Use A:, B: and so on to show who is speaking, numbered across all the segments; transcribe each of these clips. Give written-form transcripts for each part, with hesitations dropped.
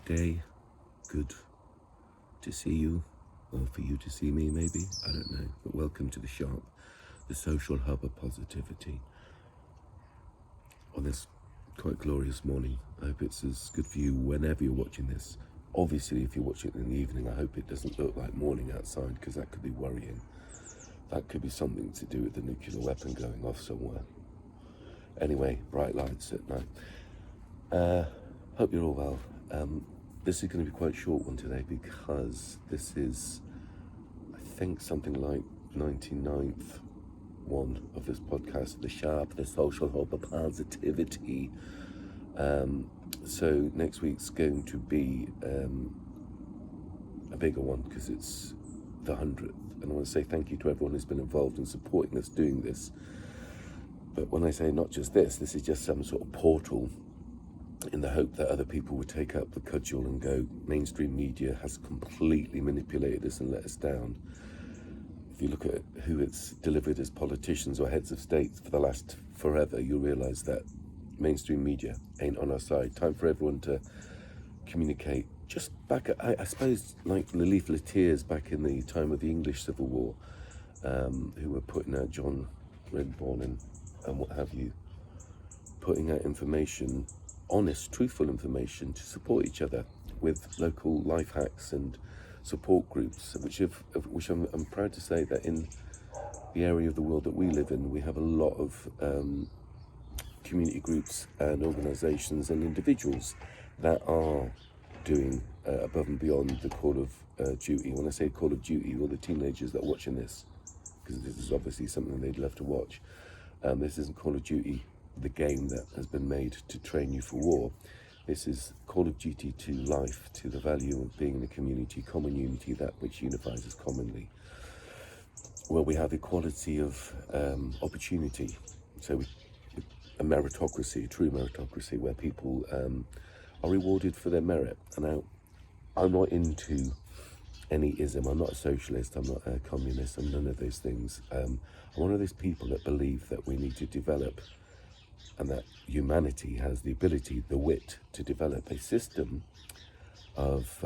A: day. Good to see you, or for you to see me maybe, I don't know. But welcome to the S.H.O.P, the social hub of positivity. On this quite glorious morning, I hope it's as good for you whenever you're watching this. Obviously, if you're watching it in the evening, I hope it doesn't look like morning outside, because that could be worrying. That could be something to do with the nuclear weapon going off somewhere. Anyway, bright lights at night. Hope you're all well. This is going to be quite a short one today, because this is, I think, something like 99th one of this podcast, the S.H.O.P, the social hub of positivity. So next week's going to be a bigger one, because it's the 100th. And I want to say thank you to everyone who's been involved in supporting us doing this. But when I say not just this is just some sort of portal in the hope that other people would take up the cudgel and go, mainstream media has completely manipulated us and let us down. If you look at who it's delivered as politicians or heads of states for the last forever, you'll realise that mainstream media ain't on our side. Time for everyone to communicate. Just back at, I suppose, like the leafleteers back in the time of the English Civil War, who were putting out John Redbourne and what have you, putting out information, honest, truthful information, to support each other with local life hacks and support groups, which I'm proud to say that in the area of the world that we live in, we have a lot of community groups and organisations and individuals that are doing above and beyond the call of duty. When I say call of duty, all the teenagers that are watching this, because this is obviously something they'd love to watch. This isn't Call of Duty, the game that has been made to train you for war. This is Call of Duty to life, to the value of being in a community, common unity, that which unifies us commonly, where we have equality of opportunity. So a meritocracy, a true meritocracy, where people are rewarded for their merit. And now, I'm not into any ism. I'm not a socialist, I'm not a communist, I'm none of those things. I'm one of those people that believe that we need to develop, and that humanity has the ability, the wit, to develop a system of,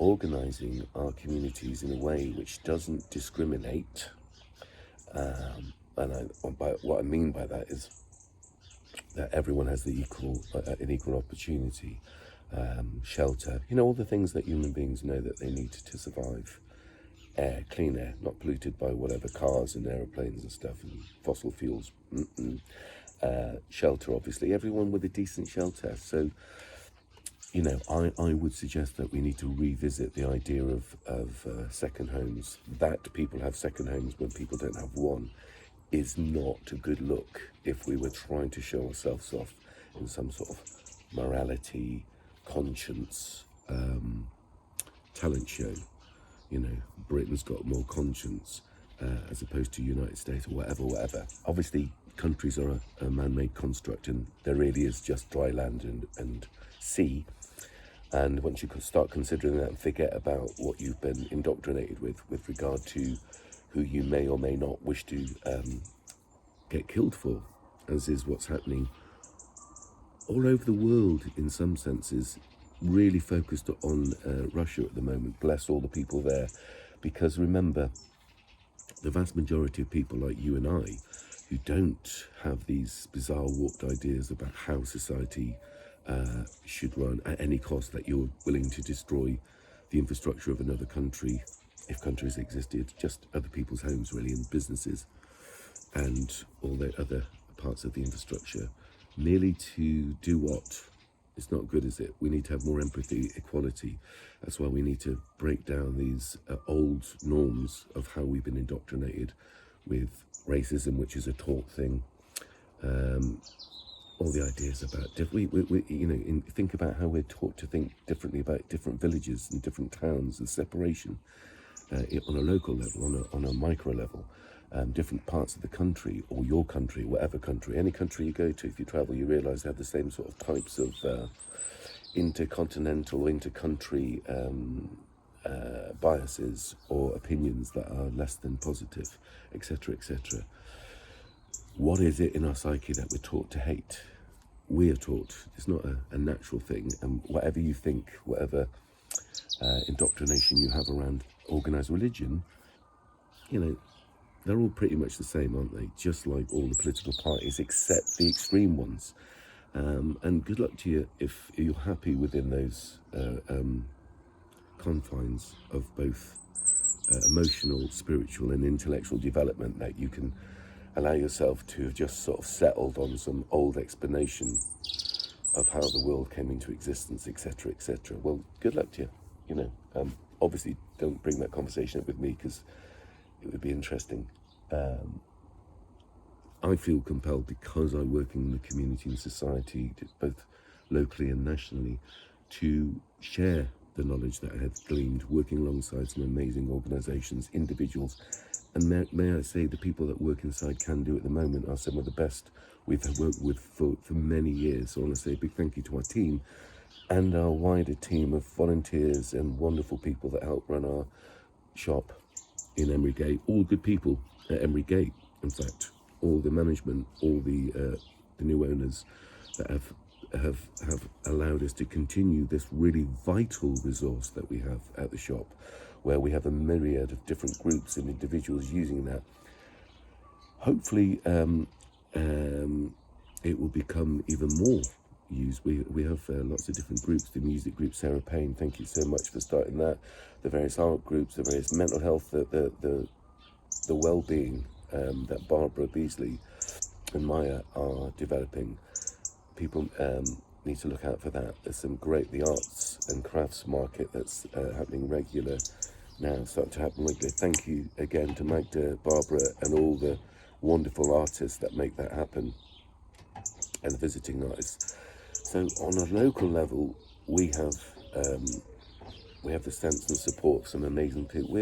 A: organising our communities in a way which doesn't discriminate. What I mean by that is that everyone has an equal opportunity, shelter, all the things that human beings know that they need to survive. Air, clean air, not polluted by whatever cars and aeroplanes and stuff and fossil fuels. Shelter, obviously, everyone with a decent shelter. So, I would suggest that we need to revisit the idea of second homes. That people have second homes when people don't have one is not a good look if we were trying to show ourselves off in some sort of morality, conscience, talent show. Britain's got more conscience as opposed to United States or whatever. Obviously, countries are a man-made construct, and there really is just dry land and sea. And once you start considering that and forget about what you've been indoctrinated with regard to who you may or may not wish to get killed for, as is what's happening all over the world in some senses, really focused on Russia at the moment. Bless all the people there, because remember, the vast majority of people like you and I, who don't have these bizarre warped ideas about how society should run at any cost, that you're willing to destroy the infrastructure of another country, if countries existed, just other people's homes really, and businesses and all the other parts of the infrastructure, merely to do what? It's not good, is it? We need to have more empathy, equality. That's why we need to break down these old norms of how we've been indoctrinated with racism, which is a taught thing. All the ideas about think about how we're taught to think differently about different villages and different towns, and separation on a local level, on a micro level. Different parts of the country, or your country, whatever country, any country you go to, if you travel, you realise they have the same sort of types of intercontinental, inter-country biases or opinions that are less than positive, etc., etc. What is it in our psyche that we're taught to hate? We are taught. It's not a natural thing. And whatever you think, whatever indoctrination you have around organised religion, you know, they're all pretty much the same, aren't they? Just like all the political parties, except the extreme ones. And good luck to you if you're happy within those confines of both emotional, spiritual and intellectual development, that you can allow yourself to have just sort of settled on some old explanation of how the world came into existence, etc., etc. Well, good luck to you. You know, obviously don't bring that conversation up with me, because it would be interesting. I feel compelled, because I work in the community and society, both locally and nationally, to share the knowledge that I have gleaned working alongside some amazing organisations, individuals, and may I say, the people that work inside Can Do at the moment are some of the best we've worked with for many years. So I want to say a big thank you to our team and our wider team of volunteers and wonderful people that help run our shop in Emery Gate. All good people at Emery Gate, in fact. All the management, all the new owners that have allowed us to continue this really vital resource that we have at the shop, where we have a myriad of different groups and individuals using that. Hopefully it will become even more used. We have lots of different groups. The music group, Sarah Payne, thank you so much for starting that. The various art groups, the various mental health, the well-being that Barbara Beasley and Maya are developing. People need to look out for that. There's some great, the arts and crafts market that's happening regular now, starting to happen regular. Thank you again to Magda, Barbara and all the wonderful artists that make that happen, and the visiting artists. So on a local level, we have the sense and support of some amazing people.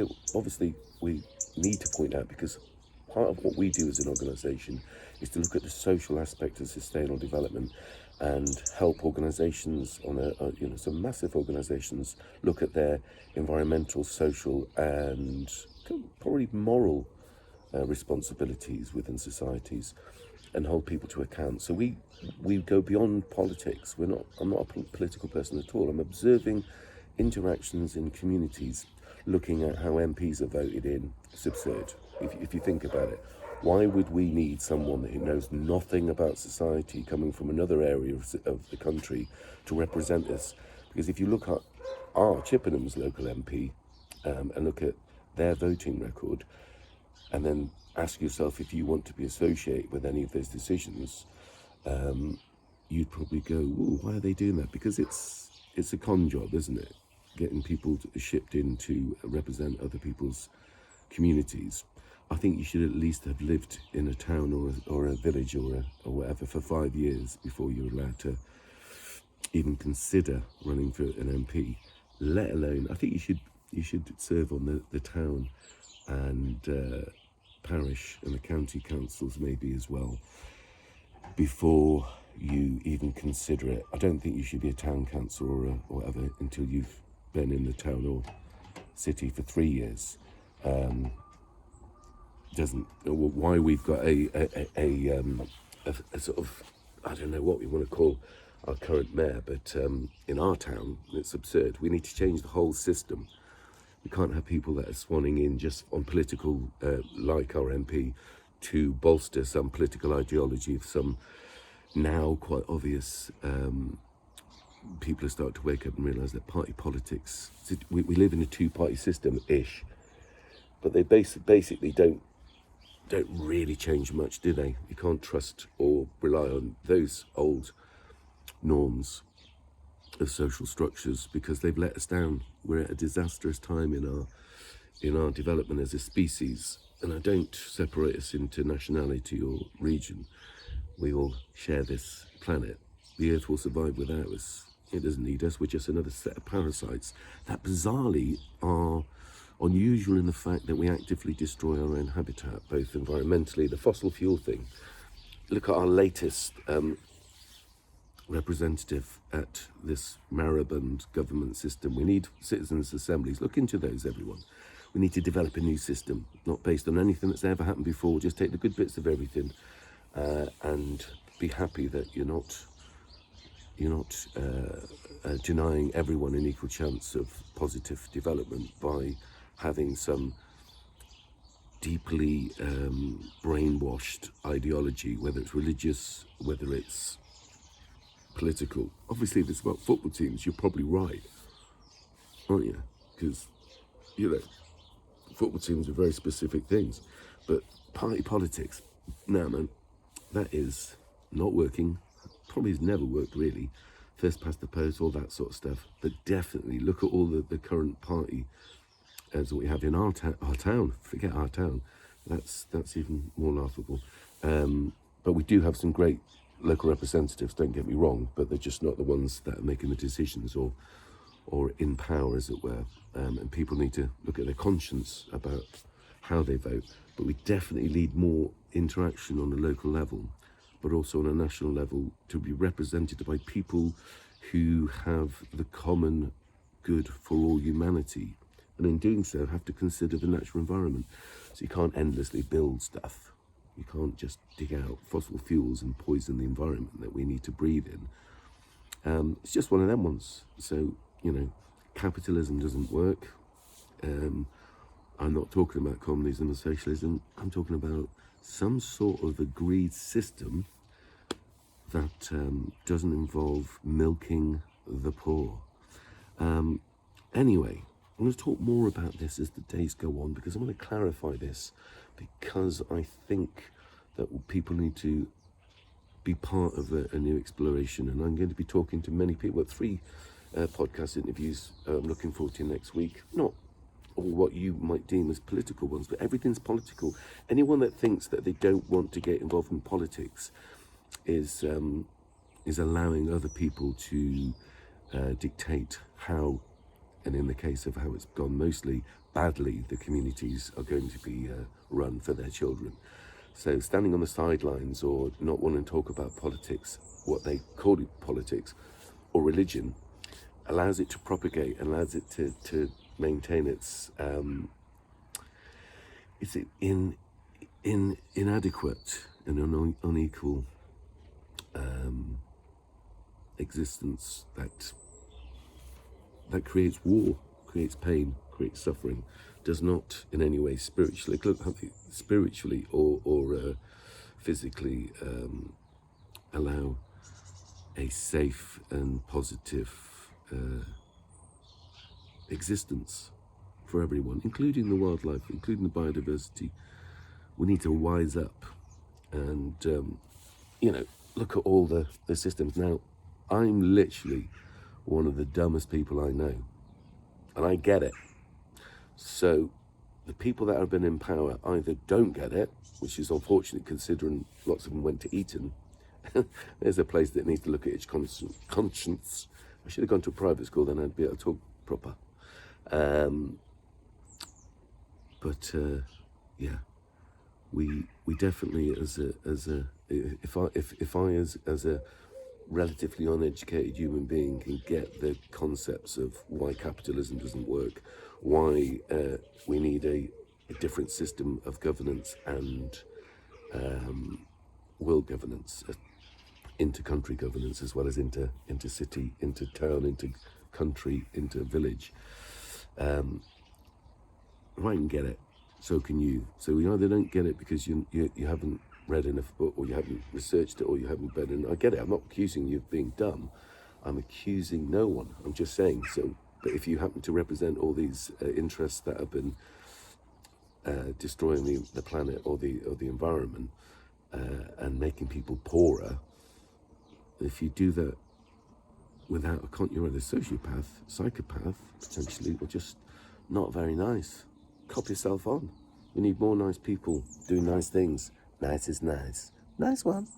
A: We need to point out, because part of what we do as an organisation is to look at the social aspect of sustainable development and help organisations on some massive organisations look at their environmental, social and probably moral responsibilities within societies, and hold people to account. So we go beyond politics. I'm not a political person at all. I'm observing interactions in communities, looking at how MPs are voted in. It's absurd if you think about it. Why would we need someone who knows nothing about society coming from another area of the country to represent us? Because if you look at our Chippenham's local MP and look at their voting record, and then ask yourself if you want to be associated with any of those decisions, you'd probably go, "Ooh, why are they doing that?" Because it's a con job, isn't it? Getting people shipped in to represent other people's communities. I think you should at least have lived in a town or a village or whatever for 5 years before you're allowed to even consider running for an MP. Let alone, I think you should serve on the town and parish and the county councils maybe as well before you even consider it. I don't think you should be a town council or whatever until you've been in the town or city for 3 years. Why we've got a sort of, I don't know what we want to call our current mayor, but in our town it's absurd. We need to change the whole system. We can't have people that are swanning in just on political, like our MP, to bolster some political ideology of some now quite obvious. People are starting to wake up and realise that party politics, we live in a two-party system-ish, but they basically don't really change much, do they? You can't trust or rely on those old norms of social structures because they've let us down. We're at a disastrous time in our development as a species, and I don't separate us into nationality or region. We all share this planet. The earth will survive without us. It doesn't need us. We're just another set of parasites that bizarrely are unusual in the fact that we actively destroy our own habitat, both environmentally, the fossil fuel thing. Look at our latest representative at this moribund government system. We need citizens' assemblies. Look into those, everyone. We need to develop a new system, not based on anything that's ever happened before. Just take the good bits of everything and be happy that you're not denying everyone an equal chance of positive development by having some deeply brainwashed ideology, whether it's religious, whether it's political. Obviously, if it's about football teams, you're probably right, aren't you? Because, football teams are very specific things. But party politics, nah, man, that is not working. Probably has never worked, really. First past the post, all that sort of stuff. But definitely look at all the current party as we have in our town. Forget our town. That's even more laughable. But we do have some great local representatives, don't get me wrong, but they're just not the ones that are making the decisions or in power, as it were. And people need to look at their conscience about how they vote. But we definitely need more interaction on a local level, but also on a national level, to be represented by people who have the common good for all humanity. And in doing so, have to consider the natural environment. So you can't endlessly build stuff. You can't just dig out fossil fuels and poison the environment that we need to breathe in. It's just one of them ones. So, capitalism doesn't work. I'm not talking about communism and socialism. I'm talking about some sort of agreed system that doesn't involve milking the poor. Anyway, I'm going to talk more about this as the days go on, because I want to clarify this, because I think that people need to be part of a new exploration. And I'm going to be talking to many people. 3 podcast interviews I'm looking forward to next week. Not all what you might deem as political ones, but everything's political. Anyone that thinks that they don't want to get involved in politics is allowing other people to dictate how, and in the case of how it's gone mostly badly, the communities are going to be run for their children. So standing on the sidelines or not wanting to talk about politics, what they call it politics, or religion, allows it to propagate, allows it to maintain its inadequate and unequal existence that creates war, creates pain, creates suffering, does not in any way spiritually or physically allow a safe and positive existence for everyone, including the wildlife, including the biodiversity. We need to wise up and look at all the systems. Now, I'm literally one of the dumbest people I know, and I get it. So the people that have been in power either don't get it, which is unfortunate considering lots of them went to Eton. There's a place that needs to look at its conscience. I should have gone to a private school, then I'd be able to talk proper. We definitely as a relatively uneducated human being can get the concepts of why capitalism doesn't work, why we need a different system of governance and world governance, inter-country governance as well as inter-city, inter-town, inter-country, inter-village. If I can get it, so can you. So we either don't get it because you haven't read enough book, or you haven't researched it, or you haven't read it. I get it. I'm not accusing you of being dumb. I'm accusing no one. I'm just saying. So, but if you happen to represent all these interests that have been destroying the planet or the environment and making people poorer, if you do that without you're either a sociopath, psychopath, potentially, or just not very nice. Cop yourself on. We need more nice people doing nice things. Nice is nice. Nice one.